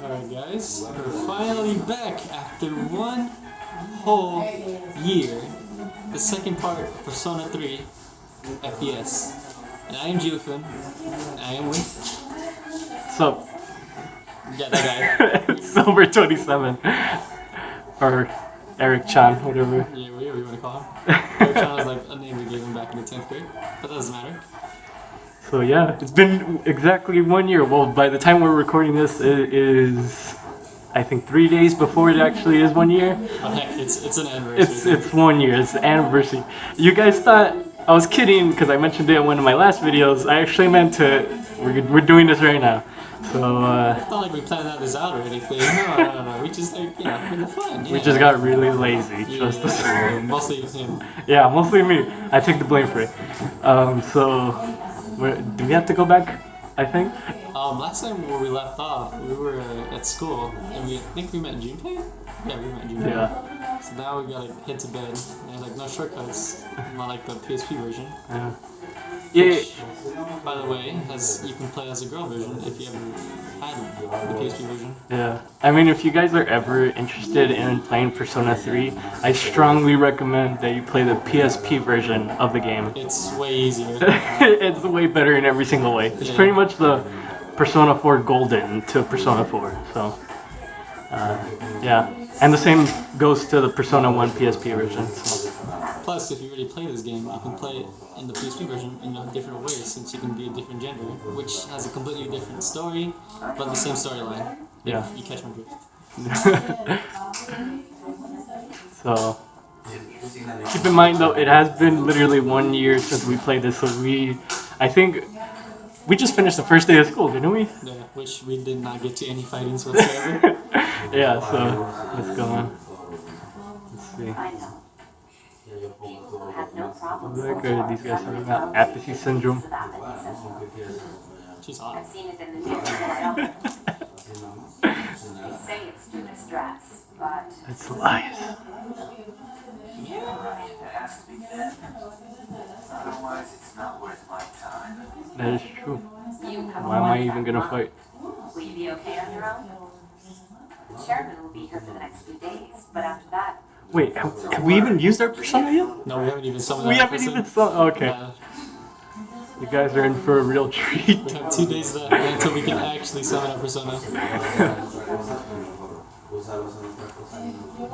Alright guys, we're finally back after one whole year. The second part of Persona 3 FES. And I am Jufin. I am with... So, Yeah, that guy. Silver 27. Or Eric Chan, whatever. Yeah, whatever you want to call him. Eric Chan was like a name we gave him back in the 10th grade. But that doesn't matter. So yeah, it's been exactly 1 year. Well, by the time we're recording this, it is, I think, 3 days before it actually is 1 year. But heck, it's an anniversary. It's 1 year. It's the anniversary. You guys thought I was kidding because I mentioned it in one of my last videos. I actually meant to. We're doing this right now. So It's not like we planned this out or anything. No. We just like, you know, having fun. Yeah. we just got really lazy. Trust us. Mostly him. Yeah, mostly me. I take the blame for it. Do we have to go back? I think. Last time where we left off, we were at school, and I think we met in Junpei? Yeah, we met in Junpei. Yeah. So now we gotta head to bed. There's like no shortcuts, not like the PSP version. Yeah. Yeah. Which, by the way, you can play as a girl version if you ever had the PSP version. Yeah. I mean, if you guys are ever interested in playing Persona 3, I strongly recommend that you play the PSP version of the game. It's way easier. It's way better in every single way. It's pretty much the Persona 4 Golden to Persona 4. So, yeah. And the same goes to the Persona 1 PSP version. So. Plus, if you already play this game, you can play it in the PSP version in a different way, since you can be a different gender, which has a completely different story, but the same storyline. Yeah. You catch my drift. So, keep in mind though, it has been literally 1 year since we played this, so I think, we just finished the first day of school, didn't we? Yeah, which we did not get to any fightings whatsoever. Yeah, so, let's go on. Let's see. Look at these guys talking about apathy syndrome. She's hot. I've seen it in the news quite often. They say it's due to stress, but It's lies. It has to be fed. Otherwise, it's not worth my time. That is true. you have Why am I even gonna fight? Will you be okay on your own? The chairman will be here for the next few days, but after that, Wait, have we even used our persona yet? No, we haven't even summoned We that haven't person. even okay. You guys are in for a real treat. We have 2 days left until we can actually summon our persona.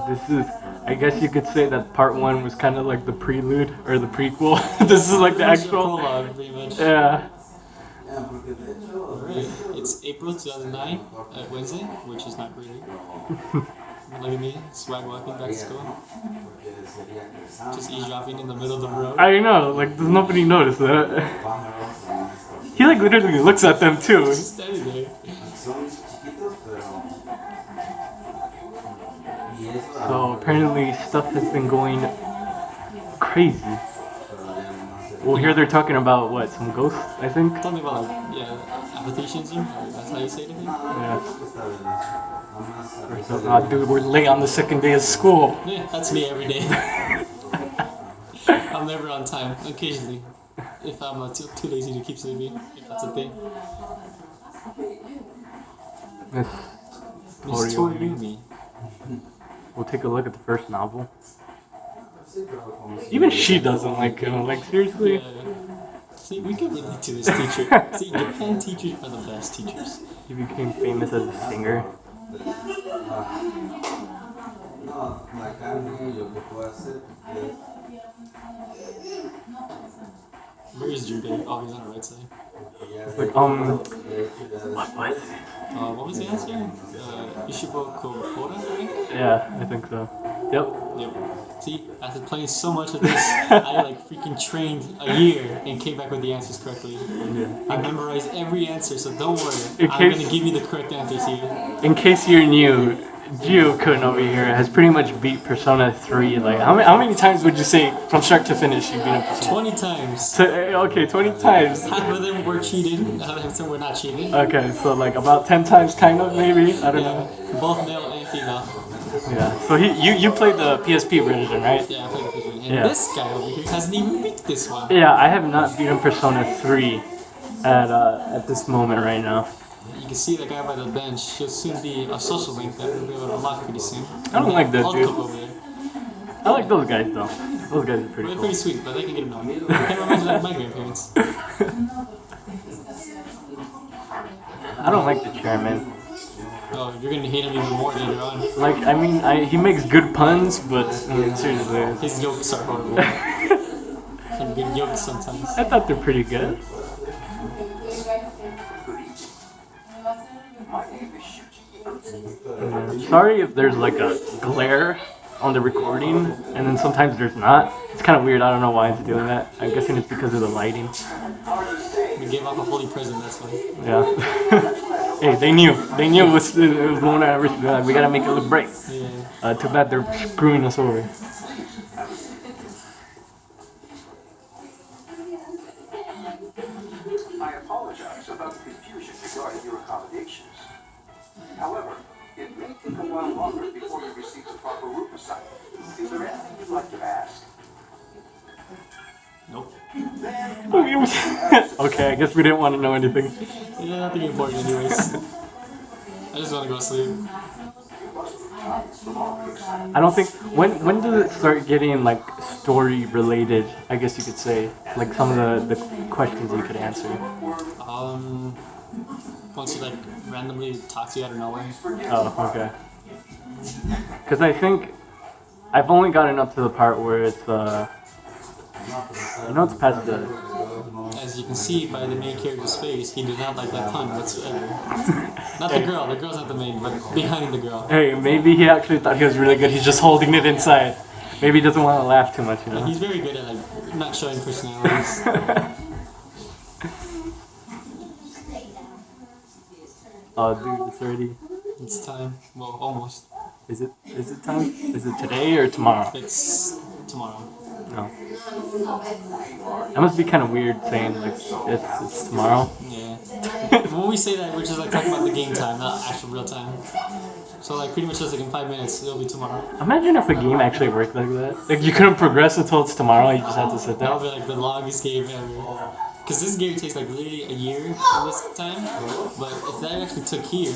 This is, I guess you could say that part 1 was kind of like the prelude or the prequel. This is like the It's a actual. prologue, pretty much. Yeah. Alright, it's April 2009, Wednesday, which is not really. Look at me, swag walking back to school. Just eavesdropping in the middle of the road. I know, like, does nobody notice that? He like literally looks at them too. Just standing there. So apparently stuff has been going crazy. Well, here they're talking about what, some ghosts, I think? Tell me about like, yeah, apathy syndrome. That's how you say it, I think. Yeah. Oh, dude, we're late on the second day of school. Yeah, that's me every day. I'm never on time, occasionally. If I'm too lazy to keep sleeping, if that's a thing. Miss Miss Toriyumi. We'll take a look at the first novel. Even she doesn't like him. Like, seriously? Yeah. See, we can relate to this teacher. See, Japan teachers are the best teachers. He became famous as a singer. Where is Junpei? Oh, he's on the right side. It's like, What was the answer? Ishibo Kokora, I think? Yeah, I think so. Yep. Yep. See, after playing so much of this, I like freaking trained a year and came back with the answers correctly. Yeah. I memorized every answer, so don't worry. In I'm case- gonna give you the correct answers here. In case you're new, Gio-kun over here has pretty much beat Persona 3. Like, how many times would you say from start to finish you beat a Persona? 20 times. So, okay, 20 times. Half of them were cheated, half of them were not cheated. Okay, so like about 10 times, kind of, maybe? I don't know. Yeah, both male and female. Yeah. So you played the PSP version, right? Yeah, I played the first one. And Yeah. this guy over here hasn't even beat this one. Yeah, I have not beaten Persona 3 at this moment right now. You can see the guy by the bench. He'll soon be a social link that we'll be able to unlock pretty soon. I don't like that Hulk dude. over there. I like those guys though. Those guys are pretty They're cool. pretty sweet, but they can get annoying. It kind of reminds me of my grandparents. I don't like the chairman. Oh, you're gonna hate him even more later on. Like, I mean, he makes good puns, but seriously, His jokes are horrible. Some good jokes sometimes. I thought they're pretty good. My name is Shuji Iwata. Sorry if there's like a glare on the recording, and then sometimes there's not. It's kind of weird. I don't know why it's doing that. I'm guessing it's because of the lighting. We gave off a holy present, that's why. Yeah. Hey, they knew. They knew it was the one anniversary. They're like, we gotta make it look bright. Yeah. Too bad they're screwing us over. I apologize about the confusion regarding your accommodations. However, it may take a while longer before you receive the proper room assignment. Is there anything you'd like to ask? Nope. Okay, I guess we didn't want to know anything. Yeah, nothing important anyways. I just want to go to sleep. I don't think when does it start getting like story related? I guess you could say like some of the questions you could answer. Once he like randomly talks to you out of nowhere. Oh, okay. Because I think I've only gotten up to the part where it's it's past the. As you can see by the main character's face, he did not like that pun whatsoever. Not the girl. The girl's not the main, but behind the girl. Hey, maybe he actually thought he was really good. He's just holding it inside. Maybe he doesn't want to laugh too much, you know. He's very good at like not showing personalities. Oh, dude, it's already. It's time. Well, almost. Is it time? Is it today or tomorrow? It's tomorrow. No. That must be kind of weird saying like it's tomorrow. Yeah. When we say that, we're just like talking about the game time, not actual real time. So like pretty much just like in 5 minutes, it'll be tomorrow. Imagine if a game actually worked like that. Like you couldn't progress until it's tomorrow. You just have to sit That there. would be like the longest game ever. Because this game takes like literally a year in this time. But if that actually took here,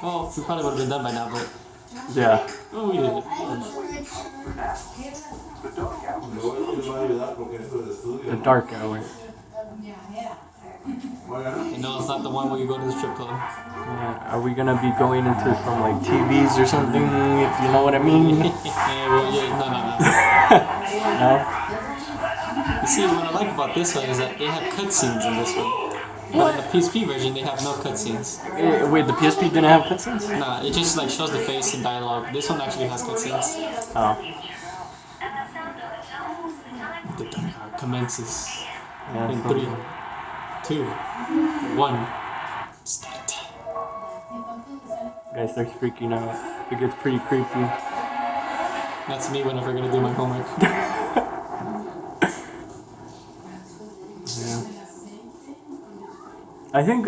well, we probably would have been done by now. But Yeah. oh, we did it. The dark hour. And no, it's not the one where you go to the strip club. Yeah. Are we gonna be going into some like TVs or something? If you know what I mean. No. No. You see, what I like about this one is that they have cutscenes in this one. But in the PSP version, they have no cutscenes. Wait, the PSP didn't have cutscenes? Nah, it just like shows the face and dialogue. This one actually has cutscenes. Oh. The dark hour commences Yeah, in so- 3, 2, 1. Start. Guy starts freaking out. It gets pretty creepy. That's me whenever I'm gonna do my homework. Yeah. I think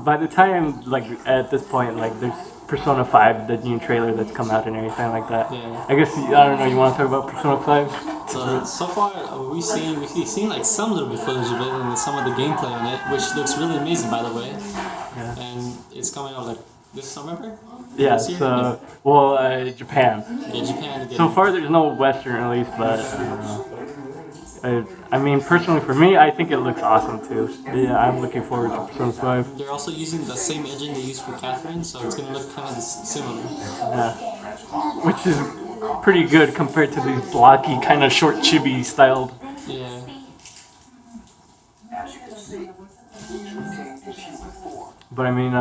by the time like at this point like there's Persona 5, the new trailer that's come out and everything like that. Yeah. I guess I don't know. You want to talk about Persona 5? So far we've seen like some little bit footage of it and some of the gameplay on it, which looks really amazing by the way. Yeah. And it's coming out like this summer. Yeah. This year? So well, Japan. Yeah, Japan. So far, there's no Western release, but I mean, personally for me, I think it looks awesome too. Yeah, I'm looking forward to Persona 5. They're also using the same engine they used for Catherine, so it's gonna look kind of similar. Yeah. Which is pretty good compared to these blocky, kind of short chibi styled. Yeah. As you can see, each contained is human form. But I mean,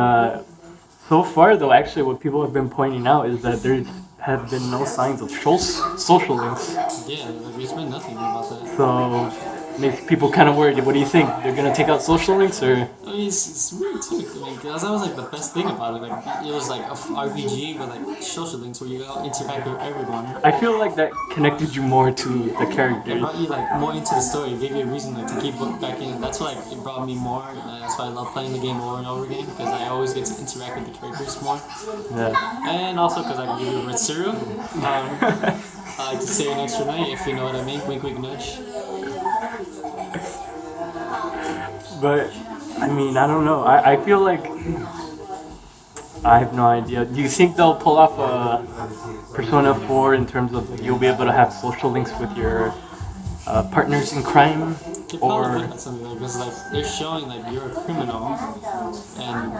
so far though, actually what people have been pointing out is that there have been no signs of social links. Yeah, like, there's been nothing about that. So makes people kind of worried. What do you think? They're gonna take out social links or? I mean, it's weird too. I mean, that was like the best thing about it. Like, it was like a RPG, but like social links where you go interact with everyone. I feel like that connected you more to the It characters. brought you like more into the story. It gave you a reason like, to keep back in. That's why like, it brought me more. And that's why I love playing the game over and over again because I always get to interact with the characters more. Yeah. And also because I can give you a Retsuru. I like to stay an extra night if you know what I mean. Wink, wink, nudge. But I mean, I don't know. I feel like I have no idea. Do you think they'll pull off a Persona 4 in terms of you'll be able to have social links with your partners in crime? They probably Or would have something like this. Like they're showing like you're a criminal, and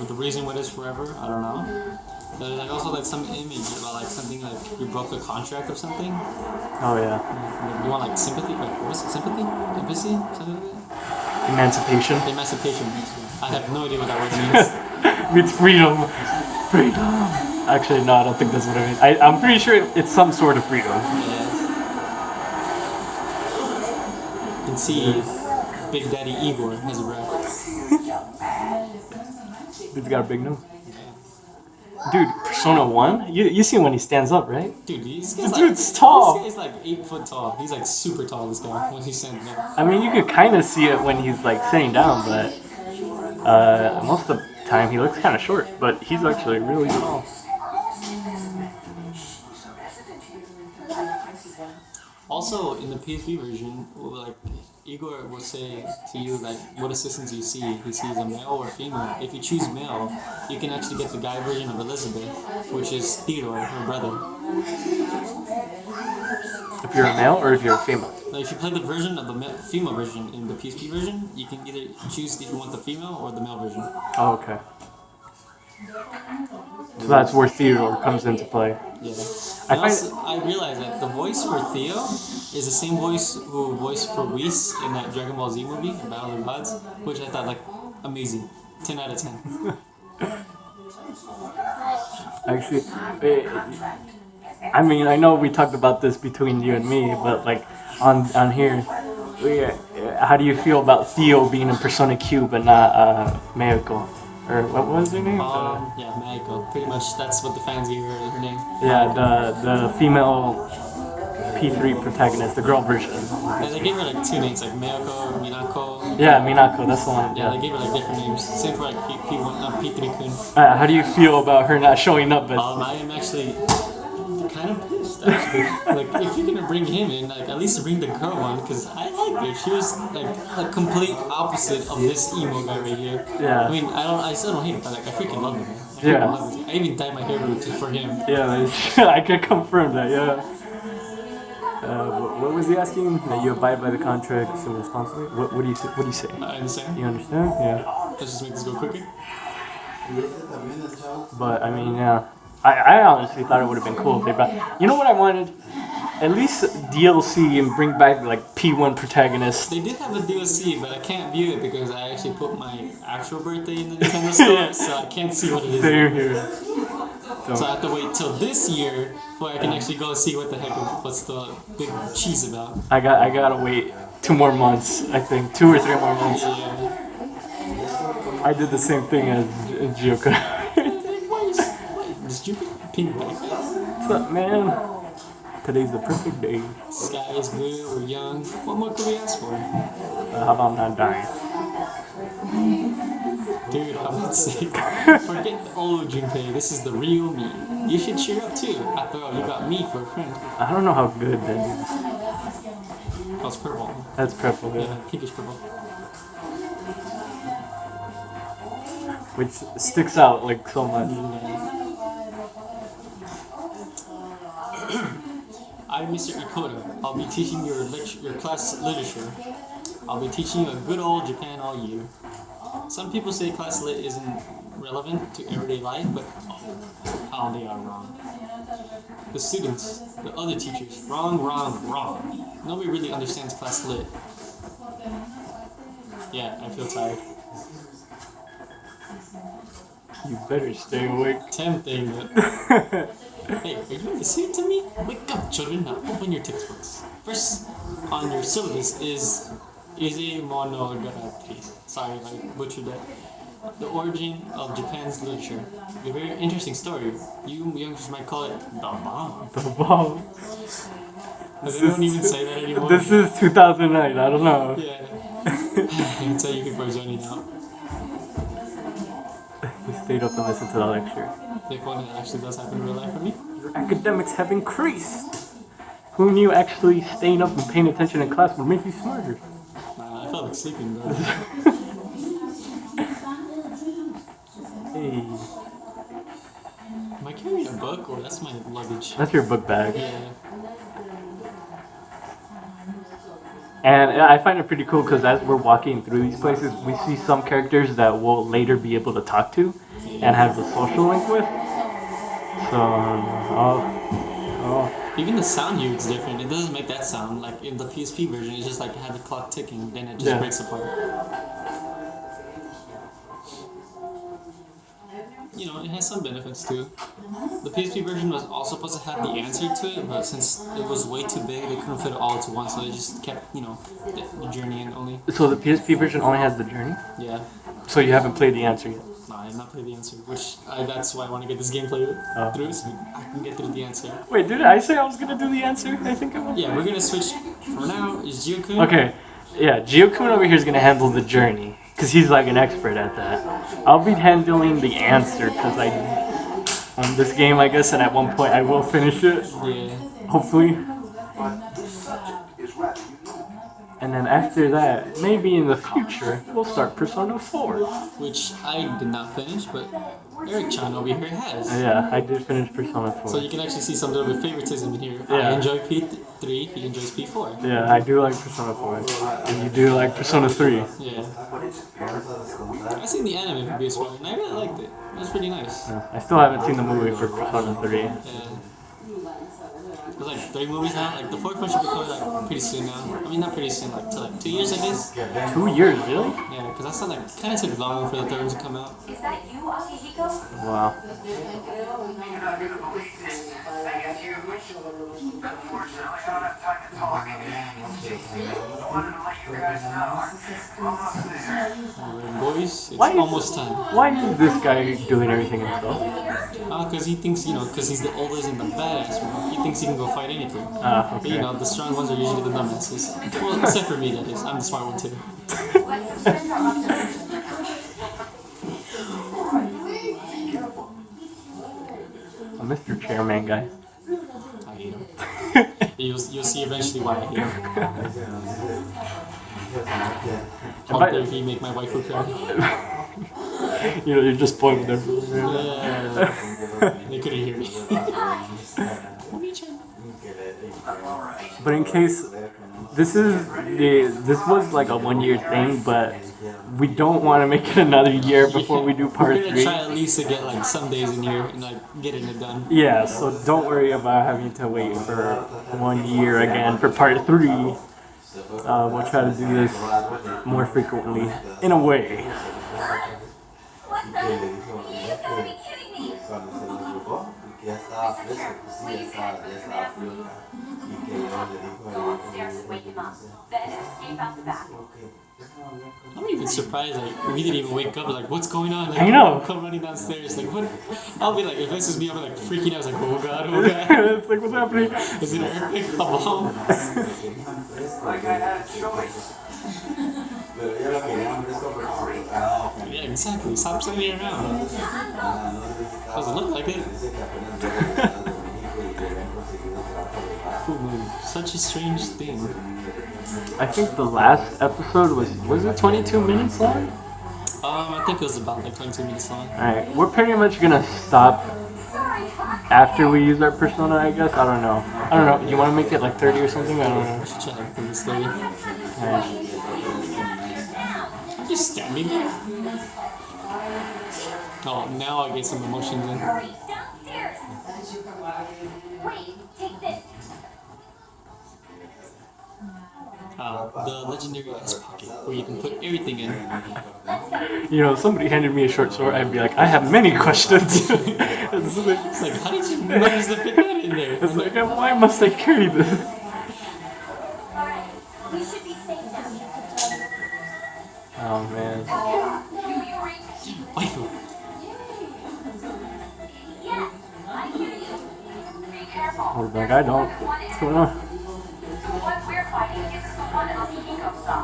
the reason what is forever, I don't know. There's like also like some image about like something like you broke a contract or something. oh yeah, You want like sympathy? Like what's it? Sympathy? Empathy? Something like that? emancipation. Emancipation. I have no idea what that word means. Means freedom. Freedom. Actually, no, I don't think that's what it means. I'm pretty sure it's some sort of freedom. Yeah. You can see Big Daddy Igor has a rap. Dude's got a big nose. Dude, Persona 1? You see him when he stands up, right? Dude, this This guy's dude's like, tall. This guy's like 8 foot tall. He's like super tall. This guy when he's standing up. I mean, you could kind of see it when he's like sitting down, but most of the time he looks kind of short. But he's actually really tall. Also, in the PSP version, like Igor will say to you like what assistants you see. He sees a male or female. If you choose male, you can actually get the guy version of Elizabeth, which is Theodore, her brother. If you're a male or if you're a female. Now, if you play the version of the female version in the PSP version, you can either choose if you want the female or the male version. Oh, okay. So that's where Theodore comes into play. Yeah. I And find also, I realized that the voice for Theo is the same voice who voiced for Whis in that Dragon Ball Z movie, Battle of the Gods, which I thought like amazing. 10 out of 10. Actually, I mean, I know we talked about this between you and me, but like on here, how do you feel about Theo being in Persona Q but not Mayuko? Or what was her name? Yeah, Maiko. Pretty much that's what the fans gave her name. Yeah, the female P3 protagonist, the girl version. Yeah, they gave her like 2 names, like Mayako, Minako. Yeah, Minako, that's the one. Yeah, they Yeah. gave her like different names. Same for like P1, P3 Kun. How do you feel about her not showing up? As I am actually kind of pissed actually. Like if you're gonna bring him in, like at least bring the girl one, because I liked her. She was like a complete opposite of this emo guy right here. Yeah. I mean, I still don't hate him, but like I freaking love him. Man. I freaking Yeah. love him. I even dyed my hair blue for him. Yeah, I can confirm that. Yeah. What was he asking? That you abide by the contract so responsibly? What do you say? What do you say? I understand. You understand? Yeah. Let's just make this go quicker. But I mean, yeah. I honestly thought it would have been cool if they brought. You know what I wanted? At least DLC and bring back like P1 protagonists. They did have a DLC, but I can't view it because I actually put my actual birthday in the Nintendo store, so I can't see what it is. Same here. So I have to wait till this year before I can actually go see what the heck, what's the big cheese about. I gotta wait 2 more months. I think 2 or 3 more months. Yeah. I did the same thing as Jyoka. Did you pink back? What's up, man? Today's the perfect day. Sky is blue, we're young. What more could we ask for? How about not dying? Dude, I'm not sick. Forget the old Junpei, this is the real me. You should cheer up too. After all, you got me for a friend. I don't know how good that is. Oh, it's purple. That's purple, yeah. Yeah, pinkish purple. Which sticks out like so much. I'm Mr. Ikoda. I'll be teaching your class literature. I'll be teaching you a good old Japan all year. Some people say class lit isn't relevant to everyday life, but how they are wrong. The students, the other teachers, wrong. Nobody really understands class lit. Yeah, I feel tired. You better stay awake. Tempting. Hey, are you listening to me? Wake up, children. Now open your textbooks. First on your syllabus is Ize Monogatari. Sorry if I butchered that. The origin of Japan's literature. A very interesting story. You youngsters might call it the bomb. The bomb. But they don't even say that anymore. This is 2009. I don't know. Yeah. I can tell you people are zoning out. We stayed up and listened to the lecture. If one actually does happen in real life for me. Your academics have increased. Who knew actually staying up and paying attention in class would make you smarter? Nah, I felt like sleeping, bro. Hey. Am I carrying a book or that's my luggage? That's your book bag. Yeah. And I find it pretty cool because as we're walking through these places, we see some characters that we'll later be able to talk to and have a social link with. So, Even the sound here is different. It doesn't make that sound. Like in the PSP version, it's just like had the clock ticking, then it just Yeah. breaks apart. You know, it has some benefits too. The PSP version was also supposed to have the answer to it, but since it was way too big, they couldn't fit it all into one, so they just kept, the journey in only. so the PSP version only has the journey? Yeah. So you haven't played the answer yet? No, I have not played the answer, that's why I want to get this gameplay through, so I can get through the answer. Wait, did I say I was gonna do the answer? I think I was. Yeah, we're gonna switch. For now, is Gio-kun? Okay, yeah, Gio-kun over here is gonna handle the journey because he's like an expert at that. I'll be handling the answer because on this game, I guess, and at one point I will finish it. Yeah. Hopefully. But this subject is rather unique. And then after that, maybe in the future, we'll start Persona 4. Which I did not finish, but Eric-chan over here has. Yeah, I did finish Persona 4. So you can actually see some little bit of favoritism in here. Yeah. I enjoy P3, he enjoys P4. Yeah, I do like Persona 4. And you do like Persona 3. Yeah. I seen the anime for PS1 and I really liked it. It was pretty nice. Yeah, I still haven't seen the movie for Persona 3. Yeah. There's like 3 movies now. Like the fourth one should be coming like pretty soon now. I mean not pretty soon, like to like 2 years I guess. 2 years, really? Yeah, because I saw like kind of took long for the third one to come out. Is that you, Akihiko? Wow. Boys, it's Why is- almost time. Why is this guy doing everything himself? Because he thinks, because he's the oldest and the badass one, he thinks he can go fight anything. Ah, But okay. the strong ones are usually the dumbasses. Well, except for me, that is. I'm the smart one too. A Mr. Chairman guy. I hate him. You'll see eventually why I hate him. How dare he make my wife cry? You're just spoiled everything. Yeah. They couldn't hear me. But in case this was like a 1-year thing, but we don't want to make it another year before we do part We're gonna 3. try at least to get like some days in here and like getting it done. Yeah, so don't worry about having to wait for 1 year again for part 3. We'll try to do this more frequently, in a way. What the? You gotta be kidding me! Go upstairs and wake him up. Then escape out the back. I'm even surprised like we didn't even wake up. Like what's going on? Like, I know. Come running downstairs. Like what? I'll be like, if this is me, I'll be like freaking out. I was like, oh god, oh god. It's like, what's happening? Is it an earthquake? A bomb? Like I had a choice. Yeah, exactly. Stop standing around. Doesn't look like it. Cool movie. Such a strange thing. I think the last episode was it 22 minutes long? I think it was about like 22 minutes long. Alright, we're pretty much gonna stop after we use our persona, I guess. I don't know. You want to make it like 30 or something? I don't know. I should try like this lady. Alright. I'm just standing there. Oh, now I get some emotions in. Hurry, downstairs! Wait, take this. The legendary S pocket, where you can put everything in. Somebody handed me a short sword, I'd be like, I have many questions. It's like, how did you manage to fit that in there? It's like, why must I carry this? Alright, we should be safe now. Oh man. Waifu. Yes, I hear you. Be careful. I was like, I don't. What's going on? What we're fighting is the one Akihiko saw.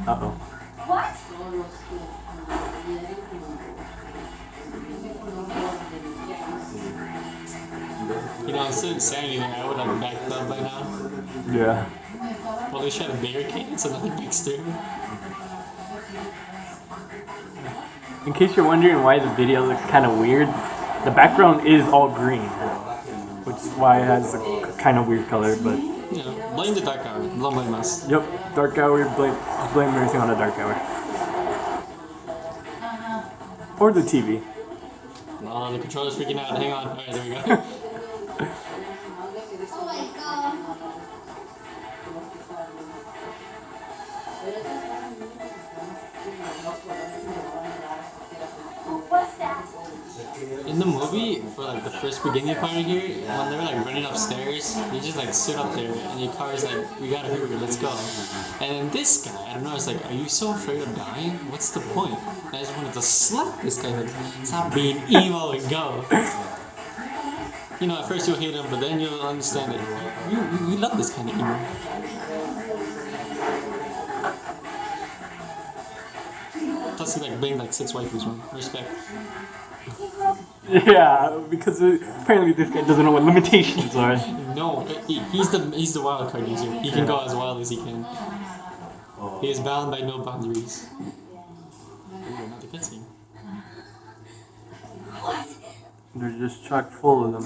Uh-oh. What? Instead of saying anything, I would have backed up by now. Yeah. Well, they should have barricaded so nothing breaks through. in case you're wondering why the video looks kind of weird, the background is all green, which is why it has a kind of weird color. But You know, blame the dark hour. Don't blame us. yep, dark hour. Just blame everything on the dark hour or the TV. Oh, the controller's freaking out. Hang on. Alright, there we go. What's that? In the movie, for like the first beginning part of here, when they were like running upstairs, you just like stood up there and your car is like, we gotta hurry, let's go. And then this guy, I don't know, it's like, are you so afraid of dying? What's the point? And I just wanted to slap this guy, like, stop being emo and go. You know, at first you'll hate him, but then you'll understand it. You love this kind of emo. Plus he like banged like 6 waifus, man. Respect. Yeah, because apparently this guy doesn't know what limitations are. No, he's the wild card user. He can go as wild as he can. He is bound by no boundaries. Ooh, another cutscene. They're just chock full of them.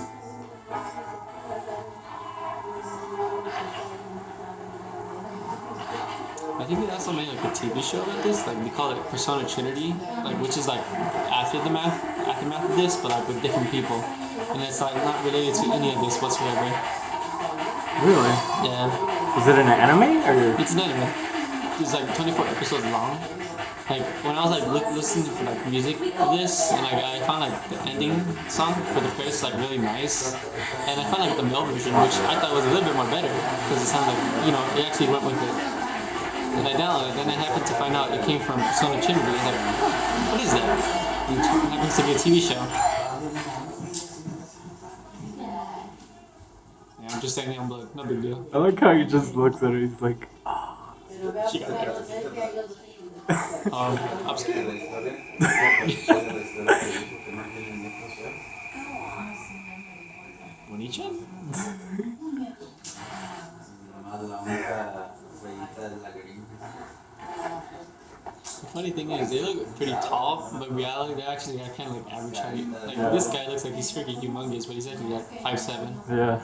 I think they also made like a TV show about this. Like they call it Persona Trinity, like which is like aftermath of this, but like with different people, and it's like not related to any of this whatsoever. Really? Yeah, Is it an anime or? it's an anime. It's like 24 episodes long. Like when I was like listening for like music of this, and like I found like the ending song for the credits like really nice, and I found like the male version, which I thought was a little bit more better because it sounded like it actually went with it. And I downloaded it, then I happened to find out it came from Persona Trinity. I was like, what is that? And it happens to be a TV show. Yeah, I'm just saying I'm like, no big deal. I like how he just looks at her. He's like, She got it. Upscale. Bonicha? The funny thing is, they look pretty tall, but in reality, they're actually kind of like average height. Like, this guy looks like he's freaking humongous, but he's actually like 5'7". yeah.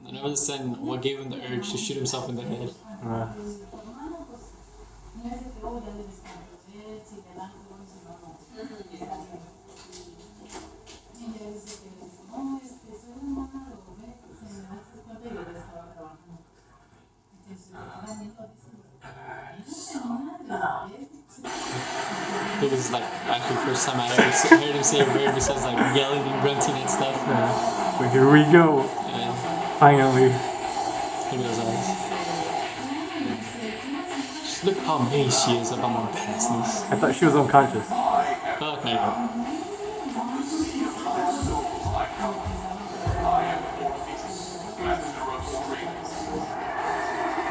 I never understand what gave him the urge to shoot himself in the head. It was like actually the first time I ever heard him say a word besides like yelling and grunting and stuff. But here we go. Yeah, Finally. look at those eyes. Just look how amazed she is about my badassness. I thought she was unconscious. Fuck me.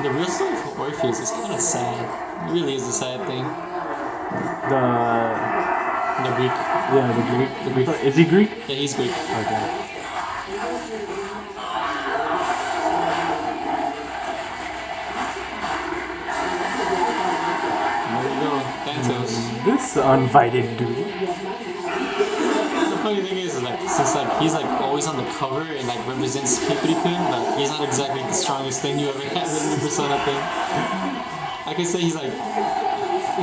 The real story for Orpheus is kind of sad. It really is a sad thing. The The Greek. yeah, the Greek. The Greek. Is he Greek? Yeah, he's Greek. Okay. There we go. Thanatos. This uninvited dude. The funny thing is, like, since like he's like always on the cover and like represents Pippity-kun, like he's not exactly the strongest thing you ever had in the Persona thing. I can say he's like